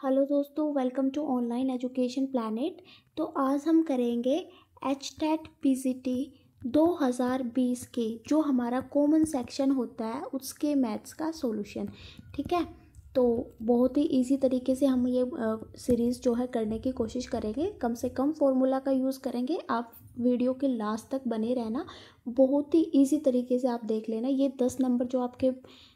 Hello दोस्तों, welcome to online education planet. तो आज हम करेंगे एचटेट पीजीटी 2020 के जो हमारा कॉमन सेक्शन होता है उसके मैथ्स का सॉल्यूशन। ठीक है, तो बहुत ही इजी तरीके से हम ये सीरीज़ जो है करने की कोशिश करेंगे। कम से कम फॉर्मूला का यूज़ करेंगे। आप वीडियो के लास्ट तक बने रहना, बहुत ही इजी तरीके से आप देख लेना। ये 10 नंबर जो आपके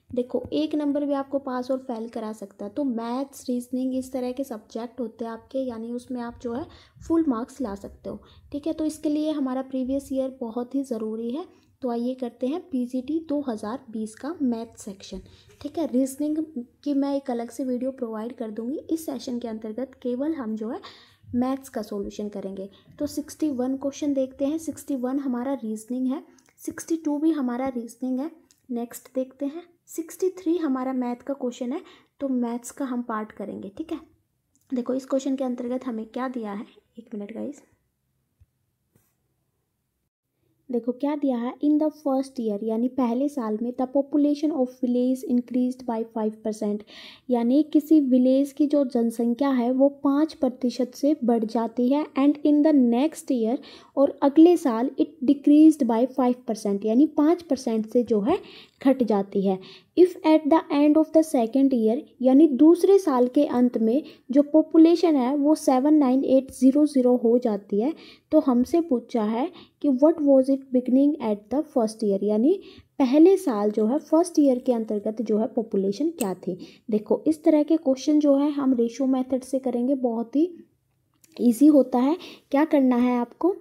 देखो, एक नंबर भी आपको पास और फेल करा सकता है। तो मैथ्स, रीजनिंग इस तरह के सब्जेक्ट होते हैं आपके, यानी उसमें आप जो है फुल मार्क्स ला सकते हो। ठीक है, तो इसके लिए हमारा प्रीवियस ईयर बहुत ही ज़रूरी है। तो आइए करते हैं पीजीटी 2020 का मैथ सेक्शन। ठीक है, रीजनिंग की मैं एक अलग से वीडियो प्रोवाइड कर दूंगी। इस सेशन के अंतर्गत केवल हम जो है मैथ्स का सॉल्यूशन करेंगे। तो 61 क्वेश्चन देखते हैं। 61 हमारा रीजनिंग है, 62 भी हमारा रीजनिंग है। नेक्स्ट देखते हैं 63 हमारा मैथ का क्वेश्चन है। तो मैथ्स का हम पार्ट करेंगे। ठीक है, देखो इस क्वेश्चन के अंतर्गत हमें क्या दिया है, एक मिनट गाइस। देखो क्या दिया है, इन द फर्स्ट ईयर यानी पहले साल में the population of village increased by 5%, यानी किसी विलेज की जो जनसंख्या है वो 5% से बढ़ जाती है। And in the next year, और अगले साल इट डिक्रीज्ड बाय 5%, यानी 5% से जो है घट जाती है। If at the end of the second year, यानी दूसरे साल के अंत में जो पॉपुलेशन है वो 79800 हो जाती है, तो हमसे पूछा है कि what was it beginning at the first year, यानी पहले साल जो है फर्स्ट ईयर के अंतर्गत जो है पॉपुलेशन क्या थी। देखो इस तरह के क्वेश्चन जो है हम रेशो मेथड से करेंगे, बहुत ही ईजी होता है। क्या करना है आपको,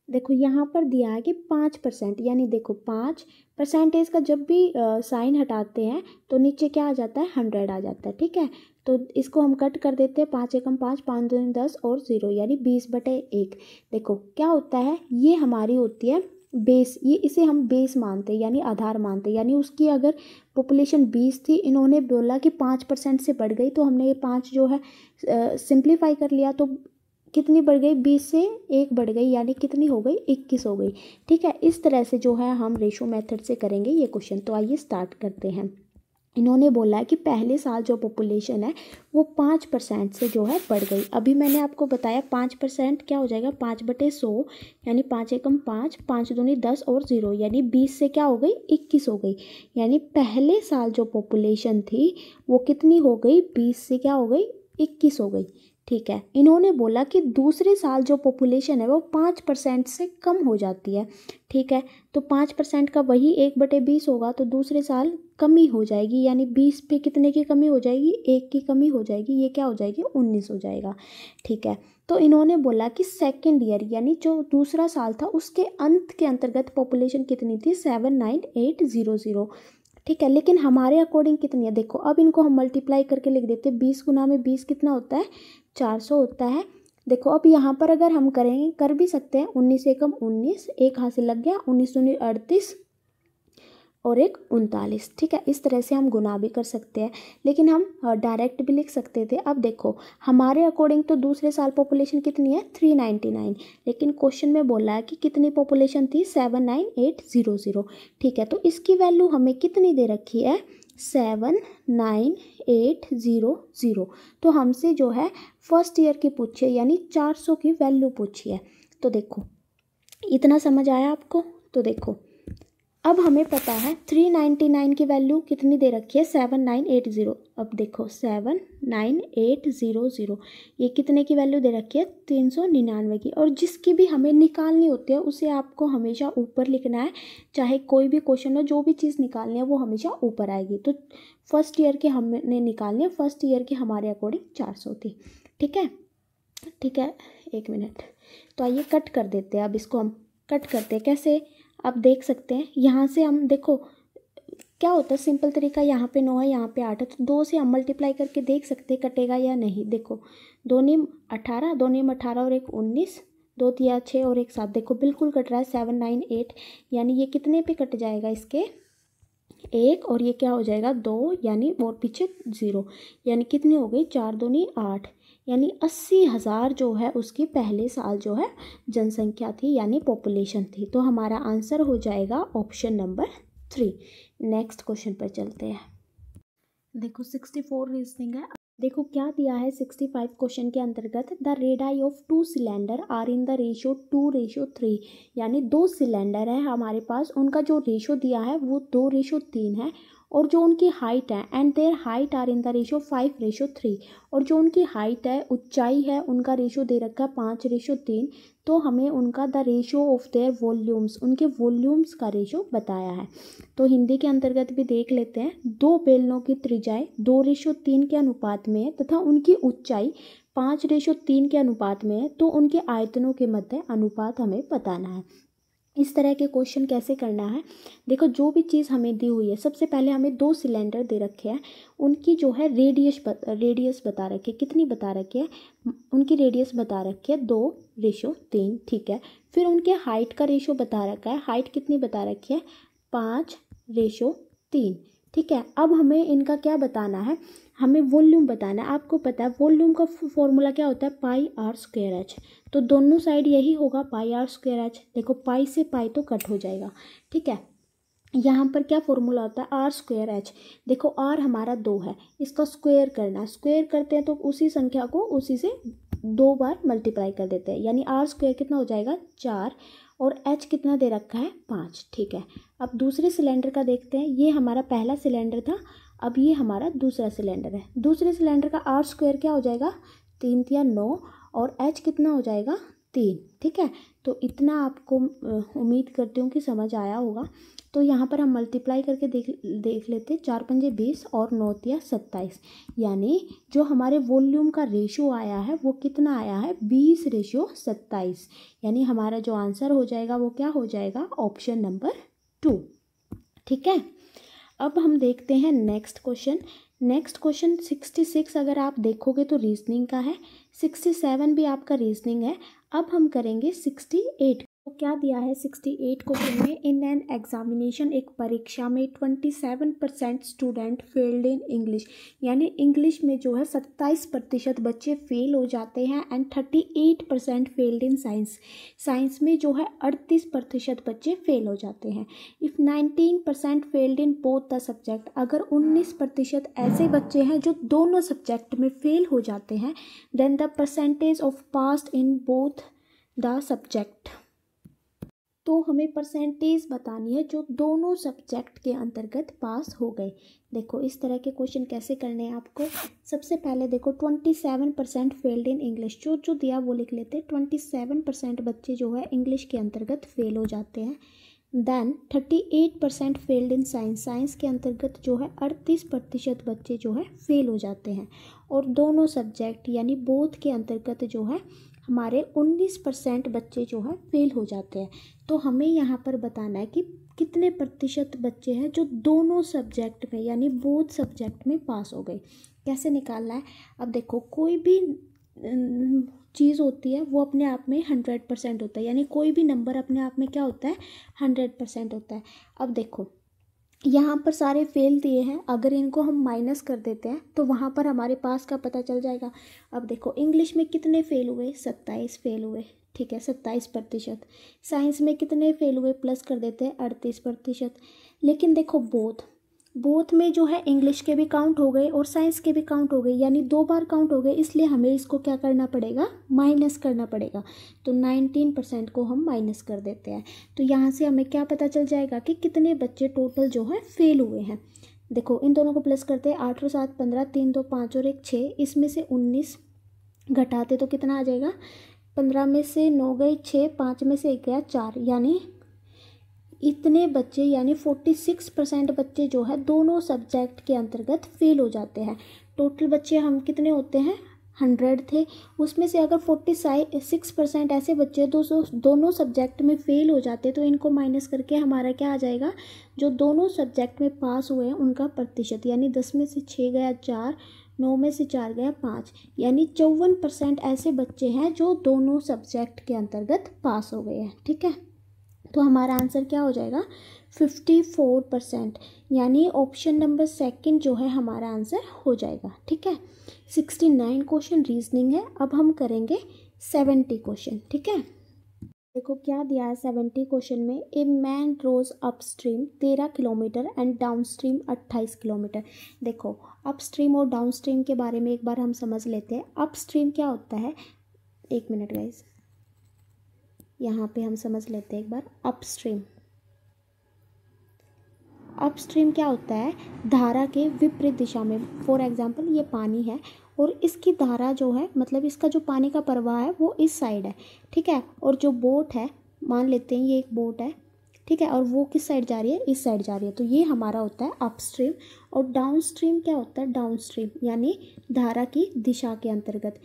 देखो यहाँ पर दिया है कि 5%, यानी देखो 5% का जब भी साइन हटाते हैं तो नीचे क्या आ जाता है, 100 आ जाता है। ठीक है, तो इसको हम कट कर देते हैं। 5 एकम 5, 5 दूनी 10 और 0, यानी 20/1। देखो क्या होता है, ये हमारी होती है बेस, ये इसे हम बेस मानते हैं यानी आधार मानते हैं। यानी उसकी अगर पॉपुलेशन 20 थी, इन्होंने बोला कि 5% से बढ़ गई, तो हमने ये 5 जो है सिंप्लीफाई कर लिया, तो कितनी बढ़ गई, 20 से 1 बढ़ गई, यानी कितनी हो गई, 21 हो गई। ठीक है, इस तरह से जो है हम रेशो मेथड से करेंगे ये क्वेश्चन। तो आइए स्टार्ट करते हैं। इन्होंने बोला है कि पहले साल जो पॉपुलेशन है वो 5% से जो है बढ़ गई। अभी मैंने आपको बताया 5% क्या हो जाएगा, 5/100, यानी 5 एकम 5, 5 दूनी 10 और 0, यानी 20 से क्या हो गई, 21 हो गई। यानी पहले साल जो पॉपुलेशन थी वो कितनी हो गई, 20 से क्या हो गई, 21 हो गई। ठीक है, इन्होंने बोला कि दूसरे साल जो पॉपुलेशन है वो 5% से कम हो जाती है। ठीक है, तो 5% का वही 1/20 होगा, तो दूसरे साल कमी हो जाएगी, यानी 20 पे कितने की कमी हो जाएगी, 1 की कमी हो जाएगी। ये क्या हो जाएगी, 19 हो जाएगा। ठीक है, तो इन्होंने बोला कि सेकेंड ईयर यानी जो दूसरा साल था उसके अंत के अंतर्गत पॉपुलेशन कितनी थी, 79800। ठीक है, लेकिन हमारे अकॉर्डिंग कितनी है, देखो अब इनको हम मल्टीप्लाई करके लिख देते हैं। 20 गुना में 20 कितना होता है, 400 होता है। देखो अब यहाँ पर अगर हम करेंगे, कर भी सकते हैं, 19 एकम 19, एक हाथ से लग गया, 19 दूनी 38 और 1 39। ठीक है, इस तरह से हम गुना भी कर सकते हैं, लेकिन हम डायरेक्ट भी लिख सकते थे। अब देखो हमारे अकॉर्डिंग तो दूसरे साल पॉपुलेशन कितनी है, 399, लेकिन क्वेश्चन में बोला है कि कितनी पॉपुलेशन थी, 79800। ठीक है, तो इसकी वैल्यू हमें कितनी दे रखी है, 79800। तो हमसे जो है फर्स्ट ईयर की पूछिए, यानी 400 की वैल्यू पूछिए। तो देखो इतना समझ आया आपको। तो देखो अब हमें पता है 399 की वैल्यू कितनी दे रखी है, 7980। अब देखो 79800, ये कितने की वैल्यू दे रखी है, 399 की। और जिसकी भी हमें निकालनी होती है उसे आपको हमेशा ऊपर लिखना है। चाहे कोई भी क्वेश्चन हो, जो भी चीज़ निकालनी है वो हमेशा ऊपर आएगी। तो फर्स्ट ईयर की हमने निकालनी है, फर्स्ट ईयर की हमारे अकॉर्डिंग 400 थी। ठीक है, ठीक है, एक मिनट। तो आइए कट कर देते हैं। अब इसको हम कट करते हैं, कैसे, अब देख सकते हैं यहाँ से हम, देखो क्या होता है सिंपल तरीका, यहाँ पे 9 है, यहाँ पे 8 है, तो 2 से हम मल्टीप्लाई करके देख सकते हैं कटेगा या नहीं। देखो 2 नीम 18, 2 नीम 18 और 1 19, 2 तिया 6 और 1 7, देखो बिल्कुल कट रहा है 798, यानी ये कितने पे कट जाएगा, इसके 1, और ये क्या हो जाएगा 2, यानी और पीछे 0, यानी कितनी हो गई, 4 दूनी 8, यानी 80,000 जो है उसकी पहले साल जो है जनसंख्या थी, यानी पॉपुलेशन थी। तो हमारा आंसर हो जाएगा ऑप्शन नंबर 3। नेक्स्ट क्वेश्चन पर चलते हैं। देखो 64 रीजनिंग है। देखो क्या दिया है 65 क्वेश्चन के अंतर्गत, the radii of 2 cylinder are in the ratio 2:3, यानी 2 सिलेंडर है हमारे पास, उनका जो रेशो दिया है वो 2:3 है, और जो उनकी हाइट है and their height are in the ratio 5:3, और जो उनकी हाइट है, ऊंचाई है, उनका रेशो दे रखा है 5:3। तो हमें उनका the ratio of their volumes, उनके वॉल्यूम्स का रेशो बताया है। तो हिंदी के अंतर्गत भी देख लेते हैं, दो बेलनों की त्रिज्याएं 2:3 के अनुपात में है तथा उनकी ऊंचाई 5:3 के अनुपात में है, तो उनके आयतनों के मध्य अनुपात हमें बताना है। इस तरह के क्वेश्चन कैसे करना है, देखो जो भी चीज़ हमें दी हुई है, सबसे पहले हमें 2 सिलेंडर दे रखे हैं, उनकी जो है रेडियस बता रखी है, कितनी बता रखी है, उनकी रेडियस बता रखी है 2:3, ठीक है। फिर उनके हाइट का रेशो बता रखा है, हाइट कितनी बता रखी है 5:3, ठीक है। अब हमें इनका क्या बताना है, हमें वॉल्यूम बताना है। आपको पता है वॉल्यूम का फॉर्मूला क्या होता है, πr²h, तो दोनों साइड यही होगा πr²h। देखो पाई से पाई तो कट हो जाएगा, ठीक है। यहाँ पर क्या फॉर्मूला होता है r²h, देखो r हमारा 2 है, इसका स्क्वायर करना है, स्क्वायर करते हैं तो उसी संख्या को उसी से 2 बार मल्टीप्लाई कर देते हैं, यानी r² कितना हो जाएगा 4, और h कितना दे रखा है 5, ठीक है। अब दूसरे सिलेंडर का देखते हैं, ये हमारा पहला सिलेंडर था, अब ये हमारा दूसरा सिलेंडर है। दूसरे सिलेंडर का r² क्या हो जाएगा 3 या 9, और h कितना हो जाएगा 3, ठीक है। तो इतना आपको उम्मीद करती हूँ कि समझ आया होगा। तो यहाँ पर हम मल्टीप्लाई करके देख लेते, 4 पंजे 20 और 9 तिया 27, यानी जो हमारे वॉल्यूम का रेशो आया है वो कितना आया है 20:27, यानी हमारा जो आंसर हो जाएगा वो क्या हो जाएगा ऑप्शन नंबर 2, ठीक है। अब हम देखते हैं नेक्स्ट क्वेश्चन। नेक्स्ट क्वेश्चन 66 अगर आप देखोगे तो रीजनिंग का है, 67 भी आपका रीजनिंग है। अब हम करेंगे 68। तो क्या दिया है 68 क्वेश्चन में, इन एन एग्जामिनेशन, एक परीक्षा में 27% स्टूडेंट फेल्ड इन इंग्लिश, यानी इंग्लिश में जो है 27% बच्चे फेल हो जाते हैं, and 38% failed in science, science में जो है 38% बच्चे फेल हो जाते हैं। If 19% failed in both the subject, अगर 19% ऐसे बच्चे हैं जो दोनों सब्जेक्ट में फेल हो जाते हैं, then the percentage of passed in both the subject, तो हमें परसेंटेज बतानी है जो दोनों सब्जेक्ट के अंतर्गत पास हो गए। देखो इस तरह के क्वेश्चन कैसे करने हैं आपको, सबसे पहले देखो 27% फेल्ड इन इंग्लिश, जो दिया वो लिख लेते हैं, 27% बच्चे जो है इंग्लिश के अंतर्गत फेल हो जाते हैं। Then 38% failed in science, science के अंतर्गत जो है 38% बच्चे जो है फेल हो जाते हैं, और दोनों सब्जेक्ट यानी बोथ के अंतर्गत जो है हमारे 19% बच्चे जो है फेल हो जाते हैं। तो हमें यहाँ पर बताना है कि कितने प्रतिशत बच्चे हैं जो दोनों सब्जेक्ट में यानी बोथ सब्जेक्ट में पास हो गए, कैसे निकालना है। अब देखो कोई भी चीज़ होती है वो अपने आप में 100% होता है, यानी कोई भी नंबर अपने आप में क्या होता है 100% होता है। अब देखो यहाँ पर सारे फेल दिए हैं, अगर इनको हम माइनस कर देते हैं तो वहाँ पर हमारे पास का पता चल जाएगा। अब देखो इंग्लिश में कितने फेल हुए 27 फेल हुए, ठीक है 27%। साइंस में कितने फेल हुए प्लस कर देते हैं 38%। लेकिन देखो बोथ में जो है इंग्लिश के भी काउंट हो गए और साइंस के भी काउंट हो गए, यानी 2 बार काउंट हो गए, इसलिए हमें इसको क्या करना पड़ेगा माइनस करना पड़ेगा। तो 19% को हम माइनस कर देते हैं, तो यहाँ से हमें क्या पता चल जाएगा कि कितने बच्चे टोटल जो है फेल हुए हैं। देखो इन दोनों को प्लस करते हैं, 8 और 7 15, 3 2 5 और 1 6, इसमें से 19 घटाते तो कितना आ जाएगा, 15 में से 9 गए 6, 5 में से 1 गया 4, यानी इतने बच्चे यानी 46% बच्चे जो है दोनों सब्जेक्ट के अंतर्गत फेल हो जाते हैं। टोटल बच्चे हम कितने होते हैं 100 थे, उसमें से अगर 46% ऐसे बच्चे दोनों सब्जेक्ट में फेल हो जाते तो इनको माइनस करके हमारा क्या आ जाएगा, जो दोनों सब्जेक्ट में पास हुए हैं उनका प्रतिशत, यानी 10 में से 6 गया 4, 9 में से 4 गया 5, यानी 54% ऐसे बच्चे हैं जो दोनों सब्जेक्ट के अंतर्गत पास हो गए हैं, ठीक है। तो हमारा आंसर क्या हो जाएगा 54%, यानी ऑप्शन नंबर 2 जो है हमारा आंसर हो जाएगा, ठीक है। 69 क्वेश्चन रीजनिंग है, अब हम करेंगे 70 क्वेश्चन, ठीक है। देखो क्या दिया है 70 क्वेश्चन में, a man rows upstream 13 kilometre and downstream 28 kilometre. देखो अपस्ट्रीम और डाउनस्ट्रीम के बारे में एक बार हम समझ लेते हैं। अपस्ट्रीम क्या होता है, एक मिनट गाइस, यहाँ पे हम समझ लेते हैं एक बार। अपस्ट्रीम, अपस्ट्रीम क्या होता है, धारा के विपरीत दिशा में। फॉर एग्जांपल ये पानी है और इसकी धारा जो है, मतलब इसका जो पानी का प्रवाह है वो इस साइड है, ठीक है। और जो बोट है, मान लेते हैं ये एक बोट है, ठीक है, और वो किस साइड जा रही है, इस साइड जा रही है, तो ये हमारा होता है अपस्ट्रीम। और डाउनस्ट्रीम क्या होता है, डाउनस्ट्रीम यानी धारा की दिशा के अंतर्गत,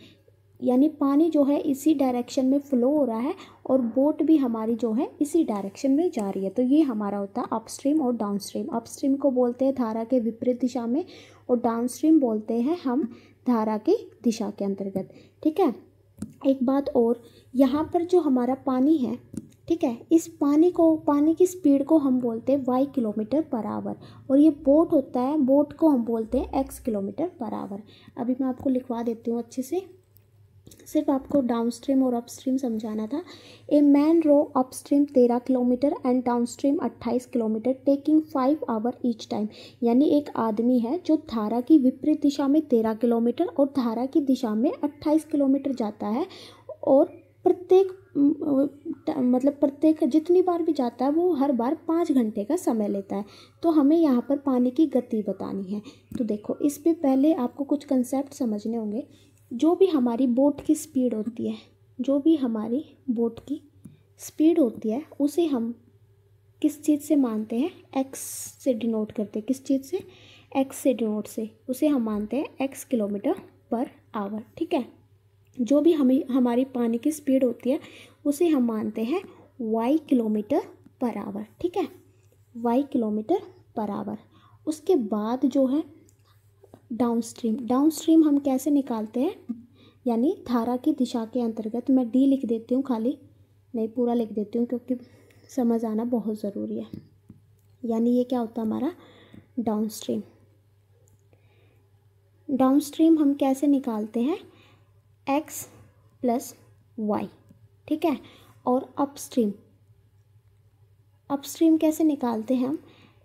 यानी पानी जो है इसी डायरेक्शन में फ्लो हो रहा है और बोट भी हमारी जो है इसी डायरेक्शन में जा रही है, तो ये हमारा होता है अपस्ट्रीम और डाउनस्ट्रीम। अपस्ट्रीम को बोलते हैं धारा के विपरीत दिशा में और डाउनस्ट्रीम बोलते हैं हम धारा की दिशा के अंतर्गत, ठीक है। एक बात और, यहाँ पर जो हमारा पानी है, ठीक है, इस पानी को, पानी की स्पीड को हम बोलते हैं y किलोमीटर पर आवर, और ये बोट होता है, बोट को हम बोलते हैं x किलोमीटर पर आवर। अभी मैं आपको लिखवा देती हूँ अच्छे से, सिर्फ आपको डाउनस्ट्रीम और अपस्ट्रीम समझाना था। A man row upstream 13 kilometre and downstream 28 kilometre taking 5 hour each time. यानी एक आदमी है जो धारा की विपरीत दिशा में 13 किलोमीटर और धारा की दिशा में 28 किलोमीटर जाता है, और प्रत्येक मतलब प्रत्येक जितनी बार भी जाता है वो हर बार 5 घंटे का समय लेता है। तो हमें यहाँ पर पानी की गति बतानी है। तो देखो इस पे पहले आपको कुछ कंसेप्ट समझने होंगे। जो भी हमारी बोट की स्पीड होती है, जो भी हमारी बोट की स्पीड होती है, उसे हम किस चीज़ से मानते हैं, एक्स से डिनोट करते हैं। किस चीज़ से, एक्स से डिनोट से, उसे हम मानते हैं एक्स किलोमीटर पर आवर, ठीक है। जो भी हमारी पानी की स्पीड होती है उसे हम मानते हैं वाई किलोमीटर पर आवर, ठीक है, वाई किलोमीटर पर आवर। उसके बाद जो है डाउनस्ट्रीम, डाउनस्ट्रीम हम कैसे निकालते हैं, यानी धारा की दिशा के अंतर्गत। मैं डी लिख देती हूँ, खाली नहीं पूरा लिख देती हूँ क्योंकि समझ आना बहुत ज़रूरी है। यानी ये क्या होता है हमारा डाउनस्ट्रीम। डाउनस्ट्रीम हम कैसे निकालते हैं, एक्स प्लस वाई, ठीक है। और अपस्ट्रीम, अपस्ट्रीम कैसे निकालते हैं हम,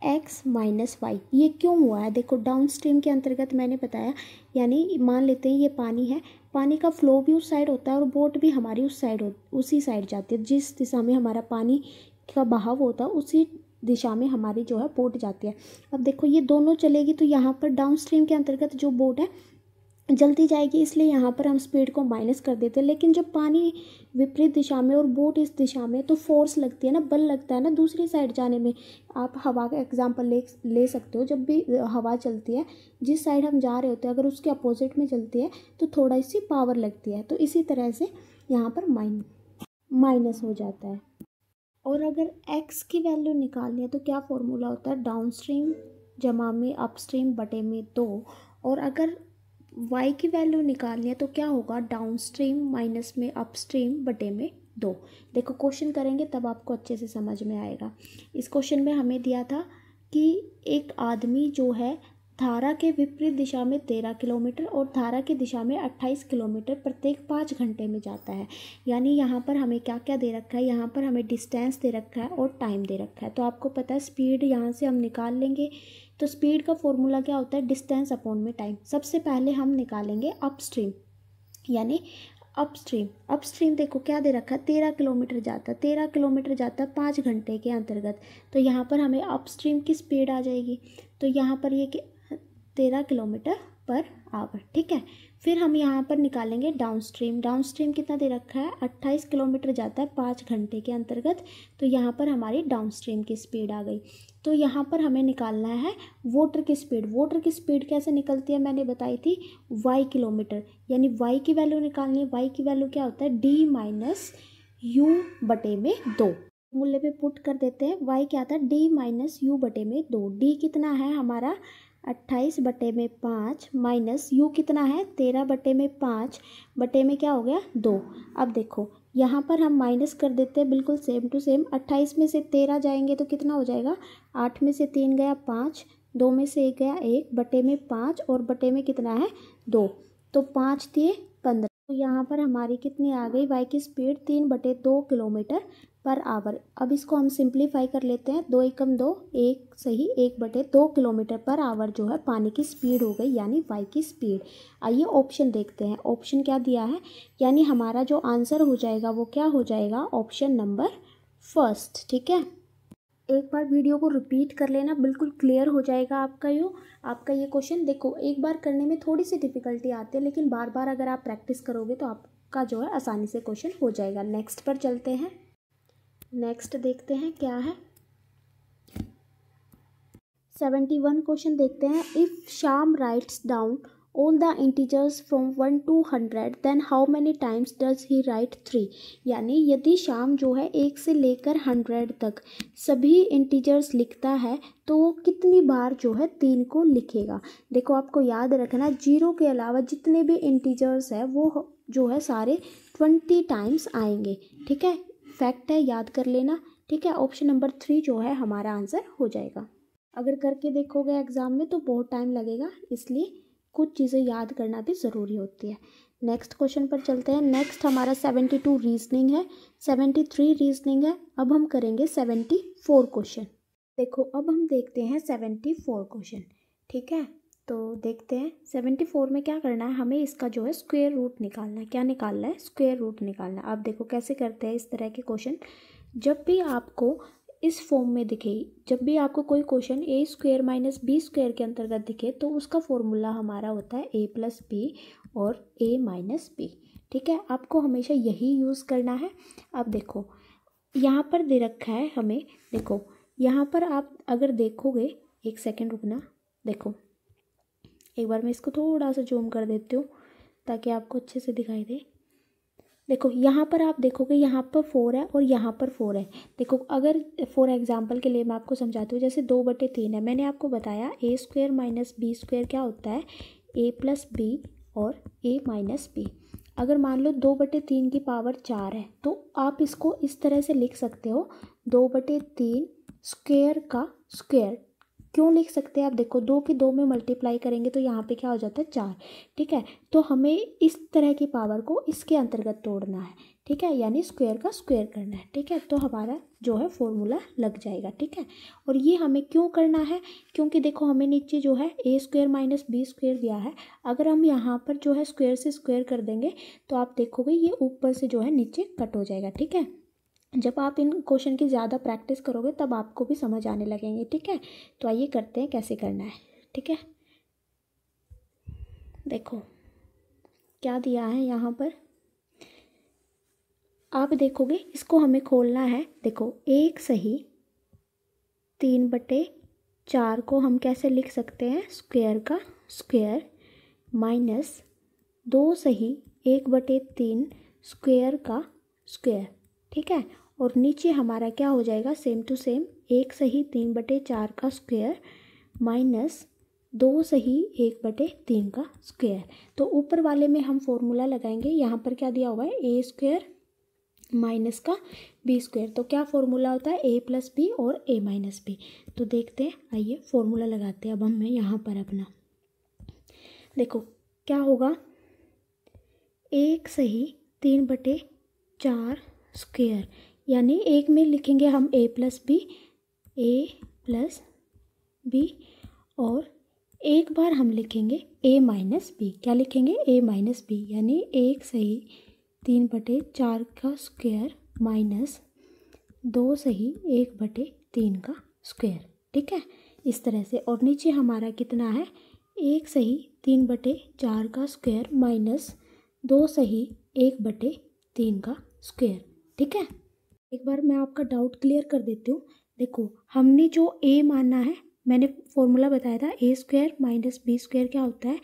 एक्स माइनस वाई। ये क्यों हुआ है, देखो डाउनस्ट्रीम के अंतर्गत मैंने बताया, यानी मान लेते हैं ये पानी है, पानी का फ्लो भी उस साइड होता है और बोट भी हमारी उस साइड उसी साइड जाती है। जिस दिशा में हमारा पानी का बहाव होता है उसी दिशा में हमारी जो है बोट जाती है। अब देखो ये दोनों चलेगी तो यहाँ पर डाउनस्ट्रीम के अंतर्गत जो बोट है जल्दी जाएगी, इसलिए यहाँ पर हम स्पीड को माइनस कर देते हैं। लेकिन जब पानी विपरीत दिशा में और बोट इस दिशा में, तो फोर्स लगती है ना, बल लगता है ना दूसरी साइड जाने में। आप हवा का एग्जांपल ले सकते हो। जब भी हवा चलती है, जिस साइड हम जा रहे होते हैं, अगर उसके अपोजिट में चलती है तो थोड़ा सी पावर लगती है। तो इसी तरह से यहाँ पर माइनस हो जाता है। और अगर एक्स की वैल्यू निकालनी है तो क्या फॉर्मूला होता है, डाउनस्ट्रीम जमा में अपस्ट्रीम बटे में 2। और अगर y की वैल्यू निकालनी है तो क्या होगा, डाउनस्ट्रीम माइनस में अपस्ट्रीम बटे में 2। देखो क्वेश्चन करेंगे तब आपको अच्छे से समझ में आएगा। इस क्वेश्चन में हमें दिया था कि एक आदमी जो है धारा के विपरीत दिशा में 13 किलोमीटर और धारा की दिशा में 28 किलोमीटर प्रत्येक 5 घंटे में जाता है। यानी यहाँ पर हमें क्या क्या दे रखा है, यहाँ पर हमें डिस्टेंस दे रखा है और टाइम दे रखा है। तो आपको पता है स्पीड यहाँ से हम निकाल लेंगे। तो स्पीड का फॉर्मूला क्या होता है, डिस्टेंस अपॉन में टाइम। सबसे पहले हम निकालेंगे अपस्ट्रीम, यानी अपस्ट्रीम। अपस्ट्रीम देखो क्या दे रखा है, 13 किलोमीटर जाता है, 13 किलोमीटर जाता है 5 घंटे के अंतर्गत। तो यहाँ पर हमें अपस्ट्रीम की स्पीड आ जाएगी। तो यहाँ पर ये 13 किलोमीटर पर आवर, ठीक है। फिर हम यहाँ पर निकालेंगे डाउनस्ट्रीम। डाउनस्ट्रीम कितना दे रखा है, 28 किलोमीटर जाता है 5 घंटे के अंतर्गत। तो यहाँ पर हमारी डाउनस्ट्रीम की स्पीड आ गई। तो यहाँ पर हमें निकालना है वाटर की स्पीड। वाटर की स्पीड कैसे निकलती है, मैंने बताई थी y किलोमीटर, यानी y की वैल्यू निकालनी है। y की वैल्यू क्या होता है, d माइनस यू बटे में 2। मूल्य पे पुट कर देते हैं, y क्या था, d माइनस यू बटे में 2। d कितना है हमारा 28 बटे में 5 माइनस यू कितना है 13 बटे में 5 बटे में क्या हो गया 2। अब देखो यहाँ पर हम माइनस कर देते हैं, बिल्कुल सेम टू सेम। 28 में से 13 जाएंगे तो कितना हो जाएगा, 8 में से 3 गया 5, 2 में से 1 गया 1 बटे में 5 और बटे में कितना है 2। तो 5 दिए 15। तो यहाँ पर हमारी कितनी आ गई, y की स्पीड 3/2 किलोमीटर पर आवर। अब इसको हम सिंप्लीफाई कर लेते हैं, 2 एकम 2, 1 सही 1/2 किलोमीटर पर आवर जो है पानी की स्पीड हो गई, यानी y की स्पीड। आइए ऑप्शन देखते हैं, ऑप्शन क्या दिया है, यानी हमारा जो आंसर हो जाएगा वो क्या हो जाएगा, ऑप्शन नंबर फर्स्ट। ठीक है, एक बार वीडियो को रिपीट कर लेना, बिल्कुल क्लियर हो जाएगा आपका ये क्वेश्चन। देखो एक बार करने में थोड़ी सी डिफ़िकल्टी आती है, लेकिन बार बार अगर आप प्रैक्टिस करोगे तो आपका जो है आसानी से क्वेश्चन हो जाएगा। नेक्स्ट पर चलते हैं, नेक्स्ट देखते हैं क्या है। 71 क्वेश्चन देखते हैं। If Shyam rights down all the integers from 1 to 100 then how many times does he write 3। यानी यदि श्याम जो है 1 से लेकर 100 तक सभी इंटीजर्स लिखता है तो वो कितनी बार जो है 3 को लिखेगा। देखो आपको याद रखना, जीरो के अलावा जितने भी इंटीजर्स है वो जो है सारे 20 टाइम्स आएंगे। ठीक है, फैक्ट है, याद कर लेना। ठीक है, ऑप्शन नंबर 3 जो है हमारा आंसर हो जाएगा। अगर करके देखोगे एग्ज़ाम में तो बहुत टाइम लगेगा, इसलिए कुछ चीज़ें याद करना भी ज़रूरी होती है। नेक्स्ट क्वेश्चन पर चलते हैं। नेक्स्ट हमारा 72 रीजनिंग है, 73 रीजनिंग है। अब हम करेंगे 74 क्वेश्चन। देखो अब हम देखते हैं 74 क्वेश्चन। ठीक है, तो देखते हैं 74 में क्या करना है, हमें इसका जो है स्क्वायर रूट निकालना है। क्या निकालना है, स्क्वायर रूट निकालना है। आप देखो कैसे करते हैं इस तरह के क्वेश्चन। जब भी आपको इस फॉर्म में दिखे, जब भी आपको कोई क्वेश्चन a² - b² के अंतर्गत दिखे तो उसका फॉर्मूला हमारा होता है a+b और a - b। ठीक है, आपको हमेशा यही यूज़ करना है। अब देखो यहाँ पर दे रखा है हमें, देखो यहाँ पर आप अगर देखोगे, एक सेकेंड रुकना, देखो एक बार मैं इसको थोड़ा सा जूम कर देती हूँ ताकि आपको अच्छे से दिखाई दे। देखो यहाँ पर आप देखोगे, यहाँ पर 4 है और यहाँ पर 4 है। देखो अगर फॉर एग्जांपल के लिए मैं आपको समझाती हूँ, जैसे 2/3 है, मैंने आपको बताया a² - b² क्या होता है, a+b और a - b। अगर मान लो 2/3 की पावर 4 है तो आप इसको इस तरह से लिख सकते हो, 2/3 स्क्वायर का स्क्वायर। क्यों लिख सकते हैं आप, देखो 2 की 2 में मल्टीप्लाई करेंगे तो यहाँ पे क्या हो जाता है 4। ठीक है, तो हमें इस तरह की पावर को इसके अंतर्गत तोड़ना है। ठीक है, यानी स्क्वायर का स्क्वायर करना है। ठीक है, तो हमारा जो है फॉर्मूला लग जाएगा। ठीक है, और ये हमें क्यों करना है, क्योंकि देखो हमें नीचे जो है a² - b² दिया है। अगर हम यहाँ पर जो है स्क्वायर से स्क्वायर कर देंगे तो आप देखोगे ये ऊपर से जो है नीचे कट हो जाएगा। ठीक है, जब आप इन क्वेश्चन की ज़्यादा प्रैक्टिस करोगे तब आपको भी समझ आने लगेंगे। ठीक है, तो आइए करते हैं कैसे करना है। ठीक है, देखो क्या दिया है यहाँ पर, आप देखोगे इसको हमें खोलना है। देखो 1 सही 3/4 को हम कैसे लिख सकते हैं, स्क्वायर का स्क्वायर, माइनस 2 सही 1/3 स्क्वायर का स्क्वायर। ठीक है, और नीचे हमारा क्या हो जाएगा, सेम टू सेम 1 सही 3/4 का स्क्वायर माइनस 2 सही 1/3 का स्क्वायर। तो ऊपर वाले में हम फॉर्मूला लगाएंगे, यहाँ पर क्या दिया हुआ है, a² माइनस का b²। तो क्या फॉर्मूला होता है, a+b और a - b। तो देखते हैं, आइए फॉर्मूला लगाते हैं अब हम यहाँ पर अपना। देखो क्या होगा, 1 सही 3/4 स्क्वायर, यानी एक में लिखेंगे हम a+b और एक बार हम लिखेंगे a - b। क्या लिखेंगे, a - b, यानी 1 सही 3/4 का स्क्वायर माइनस 2 सही 1/3 का स्क्वायर। ठीक है, इस तरह से। और नीचे हमारा कितना है, 1 सही 3/4 का स्क्वायर माइनस 2 सही 1/3 का स्क्वायर। ठीक है, एक बार मैं आपका डाउट क्लियर कर देती हूँ। देखो हमने जो a माना है, मैंने फॉर्मूला बताया था a² - b² क्या होता है,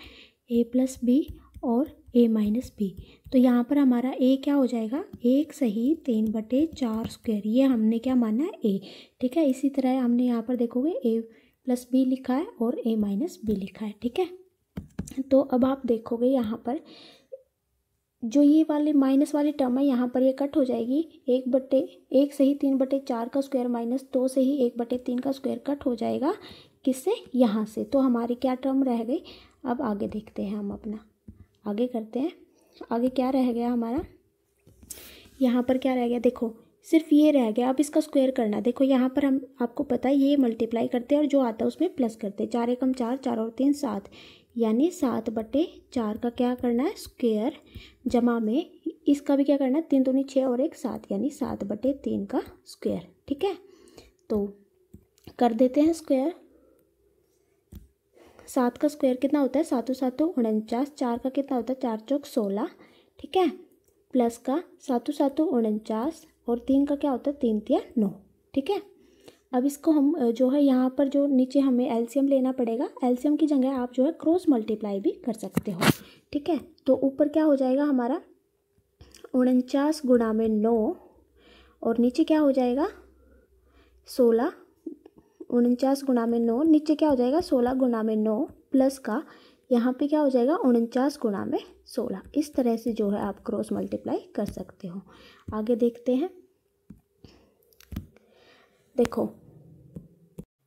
a+b और a - b। तो यहाँ पर हमारा a क्या हो जाएगा, 1 सही 3/4 स्क्वायर, ये हमने क्या माना है, a। ठीक है, इसी तरह हमने यहाँ पर देखोगे a+b लिखा है और a - b लिखा है। ठीक है, तो अब आप देखोगे यहाँ पर जो ये वाली माइनस वाली टर्म है, यहाँ पर ये कट हो जाएगी। 1 सही 3/4 का स्क्वायर माइनस 2 सही 1/3 का स्क्वायर कट हो जाएगा, किससे, यहाँ से। तो हमारी क्या टर्म रह गई। अब आगे देखते हैं, हम अपना आगे करते हैं। आगे क्या रह गया हमारा, यहाँ पर क्या रह गया, देखो सिर्फ ये रह गया। अब इसका स्क्वायर करना है। देखो यहाँ पर हम, आपको पता है ये मल्टीप्लाई करते हैं और जो आता है उसमें प्लस करते हैं। 4 एकम 4, 4 और 3 7, यानी 7/4 का क्या करना है स्क्वायर, जमा में इसका भी क्या करना है, 3 दूनी 6 और 1 7, यानी 7/3 का स्क्वायर। ठीक है, तो कर देते हैं स्क्वायर। 7 का स्क्वायर कितना होता है, 7 7 49, 4 का कितना होता है 4 चौक 16, ठीक है, प्लस का 7 7 49 और 3 का क्या होता है 3 3 9, ठीक है। अब इसको हम जो है यहाँ पर जो नीचे हमें एलसीएम लेना पड़ेगा। एलसीएम की जगह आप जो है क्रॉस मल्टीप्लाई भी कर सकते हो, ठीक है। तो ऊपर क्या हो जाएगा हमारा 49 गुणा में 9 और नीचे क्या हो जाएगा 16, 49 गुणा में 9, नीचे क्या हो जाएगा 16 गुणा में 9 प्लस का यहाँ पे क्या हो जाएगा 49 गुणा में 16। इस तरह से जो है आप क्रॉस मल्टीप्लाई कर सकते हो। आगे देखते हैं।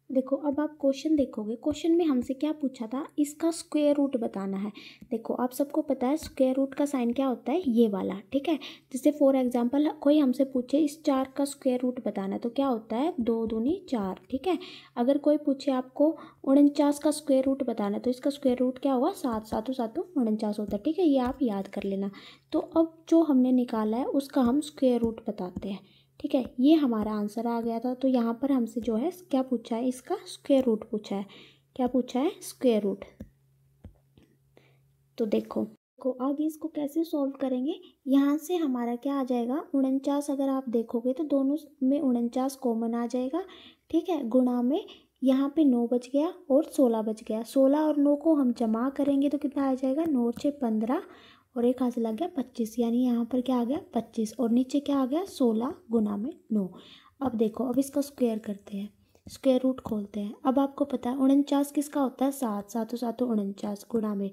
देखो अब आप क्वेश्चन देखोगे, क्वेश्चन में हमसे क्या पूछा था, इसका स्क्वायर रूट बताना है। देखो आप सबको पता है स्क्वायर रूट का साइन क्या होता है, ये वाला, ठीक है। जैसे फॉर एग्जांपल कोई हमसे पूछे इस 4 का स्क्वायर रूट बताना है तो क्या होता है 2 दूनी 4, ठीक है। अगर कोई पूछे आपको 49 का स्क्वायर रूट बताना है तो इसका स्क्वायर रूट क्या होगा 7 7 7 49 होता है, ठीक है। ये आप याद कर लेना। तो अब जो हमने निकाला है उसका हम स्क्वायर रूट बताते हैं, ठीक है। ये हमारा आंसर आ गया था। तो यहाँ पर हमसे जो है क्या पूछा है, इसका स्क्वायर रूट पूछा है। क्या पूछा है स्क्वायर रूट। तो देखो आगे इसको कैसे सॉल्व करेंगे, यहाँ से हमारा क्या आ जाएगा 49, अगर आप देखोगे तो दोनों में 49 कॉमन आ जाएगा, ठीक है। गुणा में यहाँ पे 9 बच गया और 16 बच गया। 16 और 9 को हम जमा करेंगे तो कितना आ जाएगा 9 और 6 15 और एक हाथ से लग गया 25, यानी यहाँ पर क्या आ गया 25 और नीचे क्या आ गया 16 गुना में 9। अब देखो अब इसका स्क्वायर करते हैं, स्क्वायर रूट खोलते हैं। अब आपको पता है 49 किसका होता है 7, 7 7 49 गुणा में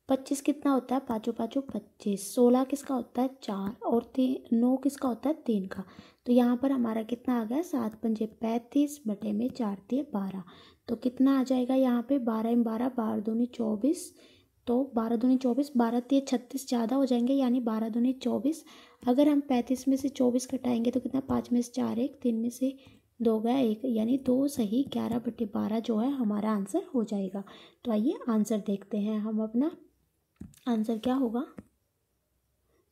25 कितना होता है 5 5 25, 16 किसका होता है 4 और 9 किसका होता है 3 का। तो यहाँ पर हमारा कितना आ गया 7 पंजे 35 बटे में 4 3 12। तो कितना आ जाएगा यहाँ पे 12 में 12, 12 दूनी 24, तो 12 दूनी 24, 12 3 36 ज़्यादा हो जाएंगे, यानी 12 दूनी 24। अगर हम 35 में से 24 घटाएंगे तो कितना 5 में से 4 1, 3 में से 2 गया 1, यानी 2 सही 11/12 जो है हमारा आंसर हो जाएगा। तो आइए आंसर देखते हैं हम। अपना आंसर क्या होगा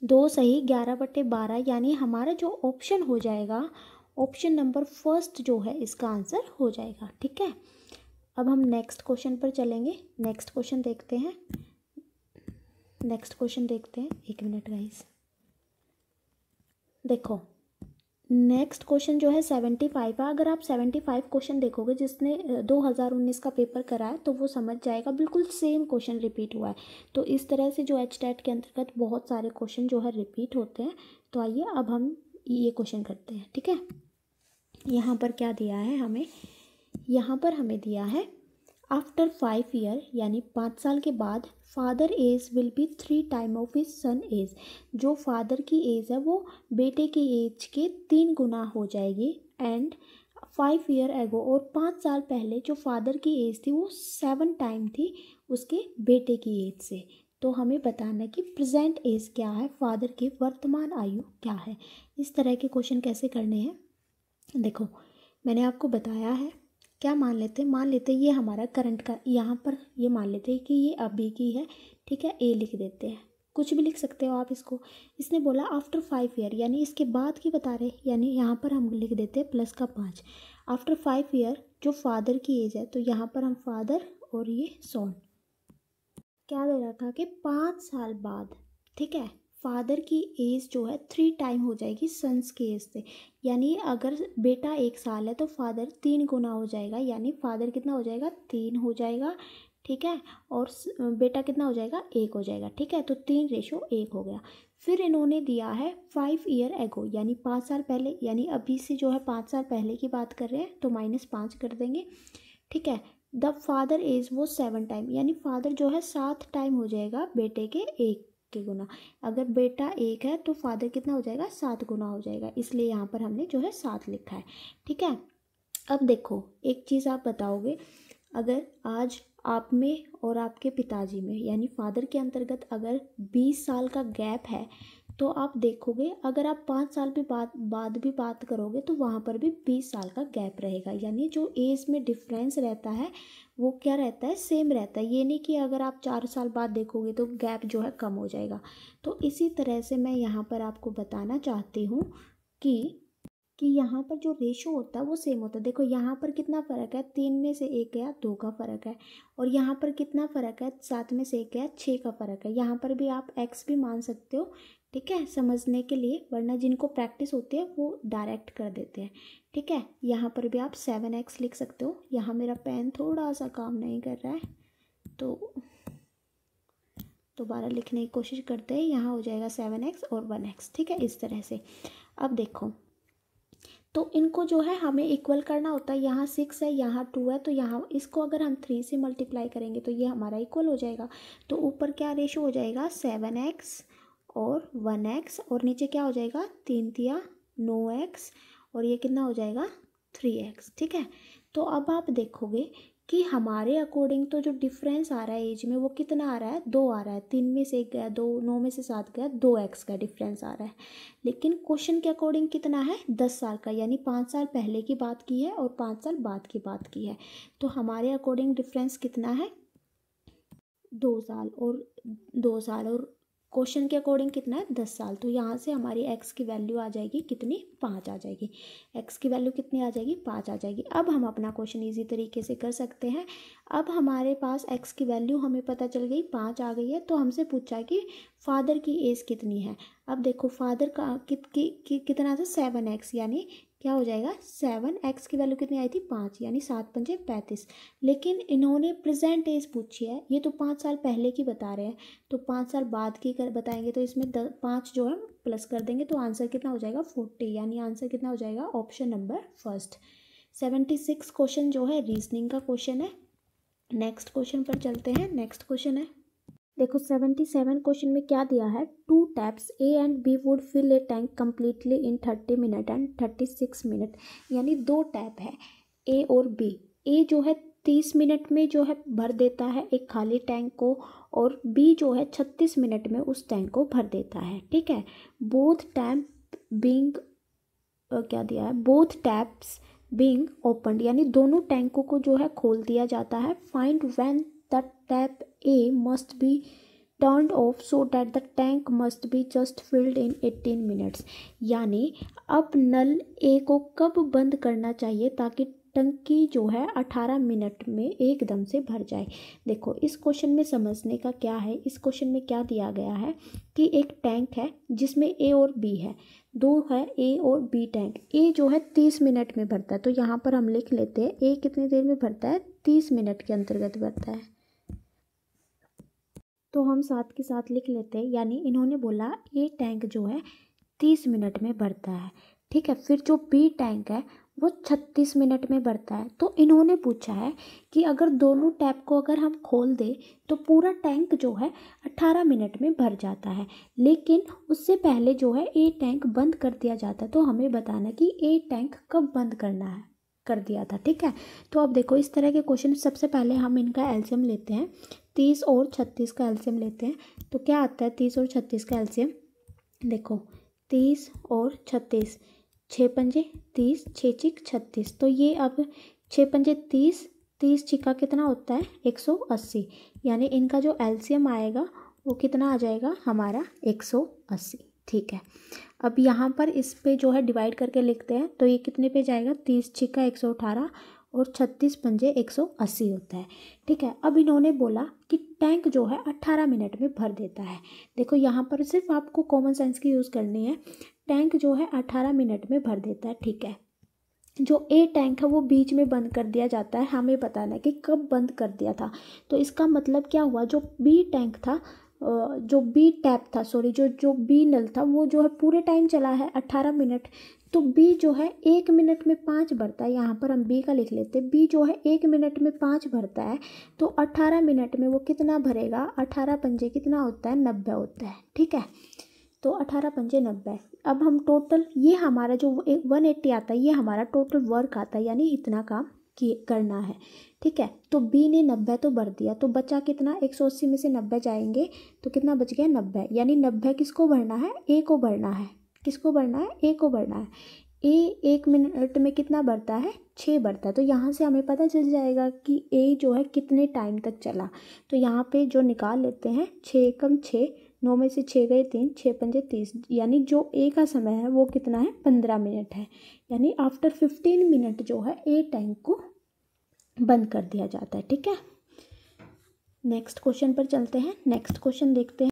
2 सही 11/12, यानी हमारा जो ऑप्शन हो जाएगा ऑप्शन नंबर फर्स्ट जो है इसका आंसर हो जाएगा, ठीक है। अब हम नेक्स्ट क्वेश्चन पर चलेंगे। नेक्स्ट क्वेश्चन देखते हैं, एक मिनट गाइस। देखो नेक्स्ट क्वेश्चन जो है 75 है। अगर आप 75 क्वेश्चन देखोगे जिसने 2019 का पेपर करा है तो वो समझ जाएगा, बिल्कुल सेम क्वेश्चन रिपीट हुआ है। तो इस तरह से जो HTET के अंतर्गत बहुत सारे क्वेश्चन जो है रिपीट होते हैं। तो आइए अब हम ये क्वेश्चन करते हैं, ठीक है। यहाँ पर क्या दिया है हमें, यहाँ पर हमें दिया है आफ्टर 5 ईयर, यानी 5 साल के बाद father age will be 3 time of his son age. जो फादर की एज है वो बेटे की एज के 3 गुना हो जाएगी। एंड 5 ईयर एगो, और 5 साल पहले जो फादर की एज थी वो 7 टाइम थी उसके बेटे की एज से। तो हमें बताना कि प्रेजेंट एज क्या है, फादर की वर्तमान आयु क्या है। इस तरह के क्वेश्चन कैसे करने हैं, देखो मैंने आपको बताया है। क्या मान लेते ये हमारा करंट का, यहाँ पर ये मान लेते हैं कि ये अभी की है, ठीक है। ए लिख देते हैं, कुछ भी लिख सकते हो आप इसको। इसने बोला आफ्टर 5 ईयर, यानी इसके बाद की बता रहे, यानी यहाँ पर हम लिख देते हैं प्लस का 5। आफ्टर 5 ईयर जो फादर की एज है, तो यहाँ पर हम फादर और ये सॉन क्या दे रखा कि 5 साल बाद, ठीक है, फादर की एज जो है 3 टाइम हो जाएगी सन्स की एज से। यानी अगर बेटा 1 साल है तो फादर 3 गुना हो जाएगा, यानी फादर कितना हो जाएगा 3 हो जाएगा, ठीक है। और बेटा कितना हो जाएगा 1 हो जाएगा, ठीक है। तो 3:1 हो गया। फिर इन्होंने दिया है 5 ईयर एगो, यानी 5 साल पहले, यानी अभी से जो है 5 साल पहले की बात कर रहे हैं तो -5 कर देंगे, ठीक है। द फादर एज वो 7 टाइम, यानी फादर जो है 7 टाइम हो जाएगा बेटे के 1 के गुना। अगर बेटा 1 है तो फादर कितना हो जाएगा 7 गुना हो जाएगा, इसलिए यहाँ पर हमने जो है 7 लिखा है, ठीक है। अब देखो एक चीज़ आप बताओगे, अगर आज आप में और आपके पिताजी में यानी फादर के अंतर्गत अगर 20 साल का गैप है तो आप देखोगे अगर आप 5 साल भी बाद भी बात करोगे तो वहाँ पर भी 20 साल का गैप रहेगा। यानी जो एज में डिफरेंस रहता है वो क्या रहता है, सेम रहता है। ये नहीं कि अगर आप 4 साल बाद देखोगे तो गैप जो है कम हो जाएगा। तो इसी तरह से मैं यहाँ पर आपको बताना चाहती हूँ कि यहाँ पर जो रेशो होता है वो सेम होता है। देखो यहाँ पर कितना फ़र्क है, 3 में से 1 गया 2 का फ़र्क है। और यहाँ पर कितना फ़र्क है, 7 में से 1 गया 6 का फ़र्क है। यहाँ पर भी आप x भी मान सकते हो, ठीक है, समझने के लिए, वरना जिनको प्रैक्टिस होती है वो डायरेक्ट कर देते हैं, ठीक है। यहाँ पर भी आप 7x लिख सकते हो। यहाँ मेरा पेन थोड़ा सा काम नहीं कर रहा है तो दोबारा लिखने की कोशिश करते हैं। यहाँ हो जाएगा 7x और 1x, ठीक है, इस तरह से। अब देखो तो इनको जो है हमें इक्वल करना होता है। यहाँ 6 है, यहाँ 2 है, तो यहाँ इसको अगर हम 3 से मल्टीप्लाई करेंगे तो ये हमारा इक्वल हो जाएगा। तो ऊपर क्या रेशो हो जाएगा, 7x और 1x, और नीचे क्या हो जाएगा, 3 तिया 9x, और ये कितना हो जाएगा 3x, ठीक है। तो अब आप देखोगे कि हमारे अकॉर्डिंग तो जो डिफरेंस आ रहा है एज में वो कितना आ रहा है, 2 आ रहा है। 3 में से 1 गया 2, 9 में से 7 गया 2x का डिफरेंस आ रहा है। लेकिन क्वेश्चन के अकॉर्डिंग कितना है, 10 साल का, यानी 5 साल पहले की बात की है और 5 साल बाद की बात की है। तो हमारे अकॉर्डिंग डिफरेंस कितना है, 2 साल, और 2 साल, और क्वेश्चन के अकॉर्डिंग कितना है, 10 साल। तो यहाँ से हमारी x की वैल्यू आ जाएगी कितनी, 5 आ जाएगी। x की वैल्यू कितनी आ जाएगी, 5 आ जाएगी। अब हम अपना क्वेश्चन इजी तरीके से कर सकते हैं। अब हमारे पास x की वैल्यू हमें पता चल गई, 5 आ गई है। तो हमसे पूछा कि फादर की एज कितनी है। अब देखो फादर का कितना था, 7x, यानी क्या हो जाएगा, 7x की वैल्यू कितनी आई थी, 5, यानी 7 पंजे 35। लेकिन इन्होंने प्रेजेंट एज पूछी है, ये तो 5 साल पहले की बता रहे हैं, तो 5 साल बाद की बताएंगे तो इसमें 5 जो है प्लस कर देंगे तो आंसर कितना हो जाएगा, 40, यानी आंसर कितना हो जाएगा, ऑप्शन नंबर फर्स्ट। 76 क्वेश्चन जो है रीजनिंग का क्वेश्चन है। नेक्स्ट क्वेश्चन पर चलते हैं। नेक्स्ट क्वेश्चन है, देखो 77 क्वेश्चन में क्या दिया है, 2 taps A and B would fill a tank completely in 30 minute and 36 minute. यानी 2 टैप है A और B। A जो है 30 मिनट में जो है भर देता है एक खाली टैंक को, और B जो है 36 मिनट में उस टैंक को भर देता है, ठीक है। बोथ टैप बीइंग क्या दिया है, बोथ टैप्स बीइंग ओपनड, यानी दोनों टैंकों को जो है खोल दिया जाता है। Find when the tap A must be turned off so that the tank must be just filled in 18 minutes। यानी अब नल A को कब बंद करना चाहिए ताकि टंकी जो है 18 मिनट में एकदम से भर जाए। देखो इस क्वेश्चन में समझने का क्या है, इस क्वेश्चन में क्या दिया गया है कि एक टैंक है जिसमें A और B है, 2 है A और B टैंक। A जो है 30 मिनट में भरता है, तो यहाँ पर हम लिख लेते हैं A कितनी देर में भरता है, 30 मिनट के अंतर्गत भरता है, तो हम साथ के साथ लिख लेते हैं। यानी इन्होंने बोला A टैंक जो है 30 मिनट में भरता है, ठीक है। फिर जो B टैंक है वो 36 मिनट में भरता है। तो इन्होंने पूछा है कि अगर दोनों टैप को अगर हम खोल दें तो पूरा टैंक जो है 18 मिनट में भर जाता है, लेकिन उससे पहले जो है A टैंक बंद कर दिया जाता है। तो हमें बताना कि A टैंक कब बंद करना है, कर दिया था, ठीक है। तो अब देखो इस तरह के क्वेश्चन, सबसे पहले हम इनका एलसीएम लेते हैं, 30 और 36 का एलसीएम लेते हैं। तो क्या आता है 30 और 36 का एलसीएम, देखो 30 और 36, 6 पंजे 30, 6 चिक 36। तो ये अब 6 पंजे 30, 30 चिका कितना होता है 180, यानी इनका जो एलसीएम आएगा वो कितना आ जाएगा हमारा 180, ठीक है। अब यहाँ पर इस पे जो है डिवाइड करके लिखते हैं, तो ये कितने पे जाएगा, 30 छिक्का 118 और 36 पंजे 180 होता है, ठीक है। अब इन्होंने बोला कि टैंक जो है 18 मिनट में भर देता है। देखो यहाँ पर सिर्फ आपको कॉमन सेंस की यूज़ करनी है। टैंक जो है 18 मिनट में भर देता है, ठीक है। जो A टैंक है वो बीच में बंद कर दिया जाता है, हमें बताना है कि कब बंद कर दिया था। तो इसका मतलब क्या हुआ, जो B टैंक था, जो B टैप था, सॉरी, जो B नल था वो जो है पूरे टाइम चला है 18 मिनट। तो B जो है 1 मिनट में 5 भरता है, यहाँ पर हम B का लिख लेते हैं। B जो है 1 मिनट में 5 भरता है, तो 18 मिनट में वो कितना भरेगा, 18 पंजे कितना होता है 90 होता है, ठीक है। तो 18 पंजे 90। अब हम टोटल, ये हमारा जो 180 आता है ये हमारा टोटल वर्क आता है, यानी इतना काम करना है। ठीक है, तो बी ने 90 तो भर दिया, तो बचा कितना, 180 में से 90 जाएंगे तो कितना बच गया, 90। यानी 90 किसको भरना है, ए को भरना है। किसको भरना है, ए को भरना है। ए 1 मिनट में कितना बढ़ता है, 6 बढ़ता है। तो यहाँ से हमें पता चल जाएगा कि ए जो है कितने टाइम तक चला। तो यहाँ पे जो निकाल लेते हैं, 6 कम 6, 9 में से 6 गए 3, 6 पंजे 30, यानी जो ए का समय है वो कितना है, 15 मिनट है। यानी आफ्टर 15 मिनट जो है ए टैंक को बंद कर दिया जाता है। ठीक है, नेक्स्ट क्वेश्चन पर चलते हैं। नेक्स्ट क्वेश्चन देखते हैं।